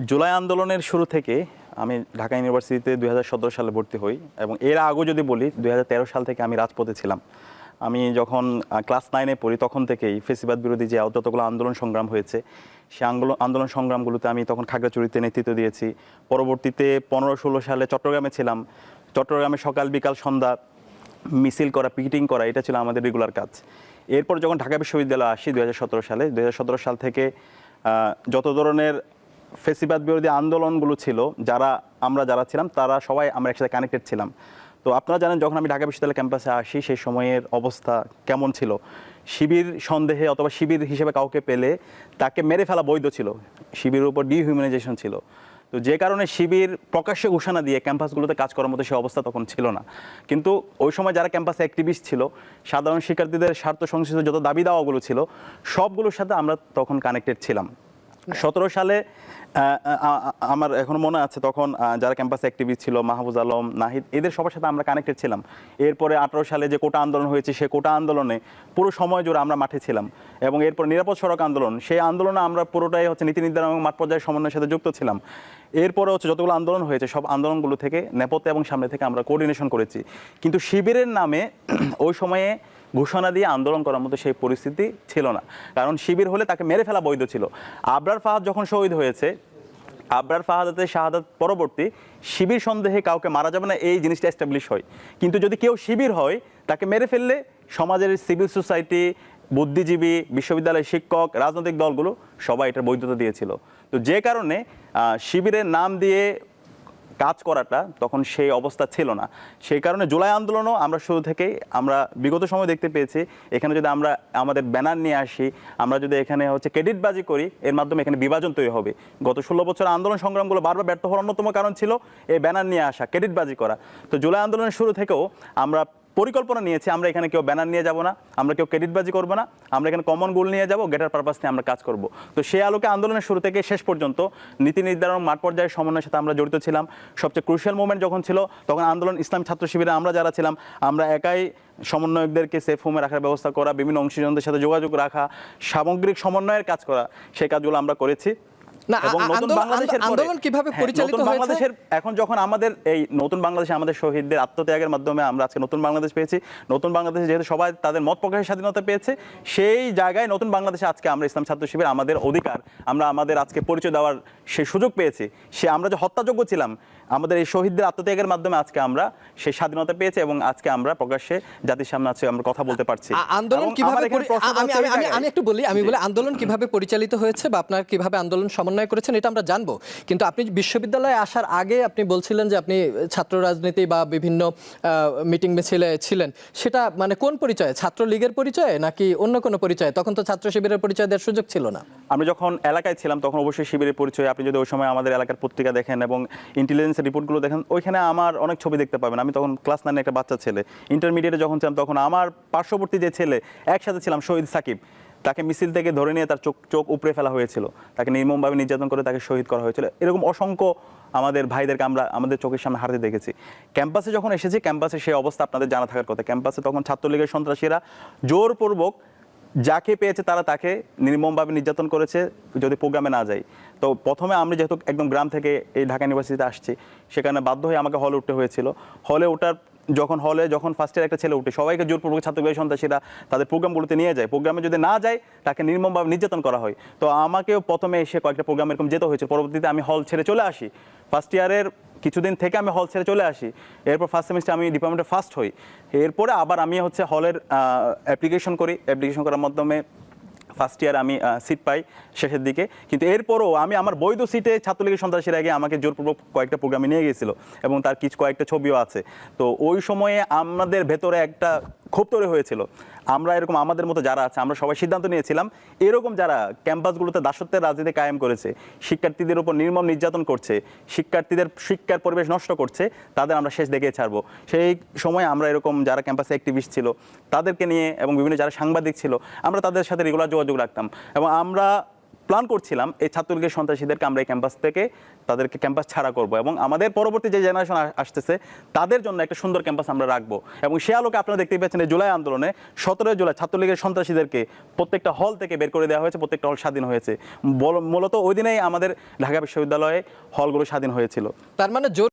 জুলাই আন্দোলনের শুরু থেকে আমি ঢাকা ইউনিভার্সিটিতে 2017 সালে ভর্তি হই এবং এর আগেও যদি বলি 2013 সাল থেকে আমি রাজপথে ছিলাম। আমি যখন ক্লাস 9-এ পড়ি তখন থেকেই ফেসিবাদ বিরোধী যে যতগুলো আন্দোলন সংগ্রাম হয়েছে সেই আন্দোলন সংগ্রামগুলোতে আমি তখন খাগড়াছড়িতে নেতৃত্ব দিয়েছি। পরবর্তীতে 15-16 সালে চট্টগ্রামে ছিলাম। চট্টগ্রামে সকাল বিকাল সন্ধ্যা মিছিল করা, পিকেটিং করা, এটা ছিল আমাদের রেগুলার কাজ। এরপর যখন ঢাকা বিশ্ববিদ্যালয়ে আসি 2017 সালে, 2017 সাল থেকে যত ধরনের ফেসিবাদ বিরোধী আন্দোলনগুলো ছিল, যারা ছিলাম তারা সবাই আমরা একসাথে কানেক্টেড ছিলাম। তো আপনারা জানেন যখন আমি ঢাকা বিশ্ববিদ্যালয় ক্যাম্পাসে আসি সেই সময়ের অবস্থা কেমন ছিল। শিবির সন্দেহে অথবা শিবির হিসেবে কাউকে পেলে তাকে মেরে ফেলা বৈধ ছিল, শিবিরের উপর ডিহিউম্যানাইজেশন ছিল। তো যে কারণে শিবির প্রকাশ্যে ঘোষণা দিয়ে ক্যাম্পাসগুলোতে কাজ করার মতো সে অবস্থা তখন ছিল না। কিন্তু ওই সময় যারা ক্যাম্পাসে অ্যাক্টিভিস্ট ছিল, সাধারণ শিক্ষার্থীদের স্বার্থ সংশ্লিষ্ট যত দাবি দাওয়াগুলো ছিল সবগুলোর সাথে আমরা তখন কানেক্টেড ছিলাম। 17 সালে আমার এখনো মনে আছে তখন যারা ক্যাম্পাসে অ্যাক্টিভিস্ট ছিল, মাহফুজ আলম, নাহিদ, এদের সবার সাথে আমরা কানেক্টেড ছিলাম। এরপরে 18 সালে যে কোটা আন্দোলন হয়েছে সেই কোটা আন্দোলনে পুরো সময় জুড়ে আমরা মাঠে ছিলাম এবং এরপর নিরাপদ সড়ক আন্দোলন, সেই আন্দোলনে আমরা পুরোটাই নীতি নির্ধারণ এবং মাঠ পর্যায়ের সমন্বয়ের সাথে যুক্ত ছিলাম। এরপরে যতগুলো আন্দোলন হয়েছে সব আন্দোলনগুলো থেকে নেপথ্যে এবং সামনে থেকে আমরা কোঅর্ডিনেশন করেছি। কিন্তু শিবিরের নামে ওই সময়ে ঘোষণা দিয়ে আন্দোলন করার মতো সেই পরিস্থিতি ছিল না, কারণ শিবির হলে তাকে মেরে ফেলা বৈধ ছিল। আবরার ফাহাদ যখন শহীদ হয়েছে, আবরার ফাহাদের শাহাদাত পরবর্তী শিবির সন্দেহে কাউকে মারা যাবে না এই জিনিসটা এস্টাবলিশ হয়। কিন্তু যদি কেউ শিবির হয় তাকে মেরে ফেললে সমাজের সিভিল সোসাইটি, বুদ্ধিজীবী, বিশ্ববিদ্যালয়ের শিক্ষক, রাজনৈতিক দলগুলো সবাই এটার বৈধতা দিয়েছিল। তো যে কারণে শিবিরের নাম দিয়ে কাজ করাটা তখন সেই অবস্থা ছিল না। সেই কারণে জুলাই আন্দোলনও আমরা শুরু থেকেই আমরা বিগত সময় দেখতে পেয়েছি, এখানে যদি আমরা আমাদের ব্যানার নিয়ে আসি, আমরা যদি এখানে ক্রেডিটবাজি করি, এর মাধ্যমে এখানে বিভাজন তৈরি হবে। গত 16 বছর আন্দোলন সংগ্রামগুলো বারবার ব্যর্থ হওয়ার অন্যতম কারণ ছিল এই ব্যানার নিয়ে আসা, ক্রেডিটবাজি করা। তো জুলাই আন্দোলনের শুরু থেকেও আমরা পরিকল্পনা নিয়েছি, আমরা এখানে কেউ ব্যানার নিয়ে যাব না, আমরা কেউ ক্রেডিটবাজি করবো না, আমরা এখানে কমন গোল নিয়ে যাব, গেটার পারপাস নিয়ে আমরা কাজ করব। তো সেই আলোকে আন্দোলনের শুরু থেকে শেষ পর্যন্ত নীতি নির্ধারণ মাঠ পর্যায়ের সমন্বয়ের সাথে আমরা জড়িত ছিলাম। সবচেয়ে ক্রুশিয়াল মোমেন্ট যখন ছিল তখন আন্দোলন ইসলাম ছাত্র শিবিরে আমরা যারা ছিলাম, আমরা একাই সমন্বয়কদেরকে সেফ হোমে রাখার ব্যবস্থা করা, বিভিন্ন অংশীজনদের সাথে যোগাযোগ রাখা, সামগ্রিক সমন্বয়ের কাজ করা, সেই কাজগুলো আমরা করেছি। আন্দোলন কিভাবে পরিচালিত হয়েছে এখন যখন আমাদের এই নতুন বাংলাদেশে আমাদের শহীদদের আত্মত্যাগের মাধ্যমে আমরা আজকে নতুন বাংলাদেশ পেয়েছি, নতুন বাংলাদেশে যেহেতু সবাই তাদের মত প্রকাশের স্বাধীনতা পেয়েছে, সেই জায়গায় নতুন বাংলাদেশে আজকে আমরা ইসলাম ছাত্র শিবির আমাদের অধিকার, আমরা আমাদের আজকে পরিচয় দেওয়ার সেই সুযোগ পেয়েছি। আমরা যে হত্যাযোগ্য ছিলাম, আমাদের এই শহীদদের আত্মত্যাগের মাধ্যমে আজকে আমরা সেই স্বাধীনতা পেয়েছি এবং আজকে আমরা প্রকাশ্যে জাতির সামনে আছে আমরা কথা বলতে পারছি। আন্দোলন কিভাবে আমি একটু বলি, আন্দোলন কিভাবে পরিচালিত হয়েছে বা আপনারা কিভাবে আন্দোলন সমন্বয় করেছেন এটা আমরা জানবো। কিন্তু আপনি বিশ্ববিদ্যালয়ে আসার আগে আপনি বলছিলেন যে আপনি ছাত্র রাজনীতি বা বিভিন্ন মিটিং মিছিলে ছিলেন, সেটা মানে কোন পরিচয়ে? ছাত্রলীগের পরিচয়ে নাকি অন্য কোনো পরিচয়ে? তখন তো ছাত্র শিবিরের পরিচয় দেওয়ার সুযোগ ছিল না। আমরা যখন এলাকায় ছিলাম তখন অবশ্যই শিবিরের পরিচয়। আপনি যদি ওই সময় আমাদের এলাকার পত্রিকা দেখেন এবং ইন্টেলিজেন্স রিপোর্টগুলো দেখেন, ওইখানে আমার অনেক ছবি দেখতে পাবেন। আমি তখন ক্লাস 9 একটা বাচ্চা ছেলে, ইন্টারমিডিয়েটে যখন ছিলাম তখন আমার পার্শ্ববর্তী যে ছেলে একসাথে ছিলাম, শহীদ সাকিব, তাকে মিছিল থেকে ধরে নিয়ে তার চোখ উপড়ে ফেলা হয়েছিল, তাকে নির্মমভাবে নির্যাতন করে তাকে শহীদ করা হয়েছিল। এরকম অসংখ্য আমাদের ভাইদেরকে আমরা আমাদের চোখের সামনে হারতে দেখেছি। ক্যাম্পাসে যখন এসেছি, ক্যাম্পাসে সেই অবস্থা আপনাদের জানা থাকার কথা। ক্যাম্পাসে তখন ছাত্রলীগের সন্ত্রাসীরা জোরপূর্বক যাকে পেয়েছে তাকে নির্মমভাবে নির্যাতন করেছে যদি প্রোগ্রামে না যায়। তো প্রথমে আমরা যেহেতু একদম গ্রাম থেকে এই ঢাকা ইউনিভার্সিটিতে আসছি, সেখানে বাধ্য হয়ে আমাকে হলে উঠতে হয়েছিল। যখন ফার্স্ট ইয়ার একটা ছেলে উঠে, সবাইকে জোরপূর্বক ছাত্রলীগের সন্ত্রাসীরা তাদের প্রোগ্রামগুলোতে নিয়ে যায়, প্রোগ্রামে যদি না যায় তাকে নির্মমভাবে নির্যাতন করা হয়। তো আমাকেও প্রথমে এসে কয়েকটা প্রোগ্রাম এরকম যেতে হয়েছে। পরবর্তীতে আমি হল ছেড়ে চলে আসি, ফার্স্ট ইয়ারের কিছুদিন থেকে আমি হল ছেড়ে চলে আসি। এরপর ফার্স্ট সেমিস্টার আমি ডিপার্টমেন্টে ফার্স্ট হই। এরপরে আবার আমি হলের অ্যাপ্লিকেশন করি, অ্যাপ্লিকেশন করার মাধ্যমে ফার্স্ট ইয়ার আমি সিট পাই শেষের দিকে। কিন্তু এরপরও আমি আমার বৈধ সিটে ছাত্রলীগের সন্ত্রাসীর আগে আমাকে জোরপূর্বক কয়েকটা প্রোগ্রামে নিয়ে গিয়েছিল এবং তার কয়েকটা ছবিও আছে। তো ওই সময়ে আমাদের ভেতরে একটা ক্ষোভ তৈরি হয়েছিল। আমরা এরকম আমাদের মতো যারা আছে আমরা সবাই সিদ্ধান্ত নিয়েছিলাম, এরকম যারা ক্যাম্পাসগুলোতে দাসত্বের রাজনীতি কায়েম করেছে, শিক্ষার্থীদের উপর নির্মম নির্যাতন করছে, শিক্ষার্থীদের শিক্ষার পরিবেশ নষ্ট করছে, তাদের আমরা শেষ দেখে ছাড়বো। সেই সময় আমরা এরকম যারা ক্যাম্পাসে অ্যাক্টিভিস্ট ছিল তাদেরকে নিয়ে এবং বিভিন্ন যারা সাংবাদিক ছিল আমরা তাদের সাথে রেগুলার যোগাযোগ রাখতাম এবং আমরা প্ল্যান করছিলাম এই ছাত্রলীগের সন্ত্রাসীদেরকে আমরা এই ক্যাম্পাস থেকে তাদেরকে ক্যাম্পাস ছাড়া করব এবং আমাদের পরবর্তী যে জেনারেশন আসতেছে তাদের জন্য একটা সুন্দর ক্যাম্পাস আমরা রাখবো এবং সে আলোকে আপনারা দেখতে পাচ্ছেন এই জুলাই আন্দোলনে 17 জুলাই ছাত্রলীগের সন্ত্রাসীদেরকে প্রত্যেকটা হল থেকে বের করে দেওয়া হয়েছে, প্রত্যেকটা হল স্বাধীন হয়েছে। মূলত ওই দিনেই আমাদের ঢাকা বিশ্ববিদ্যালয়ে হলগুলো স্বাধীন হয়েছিল। তার মানে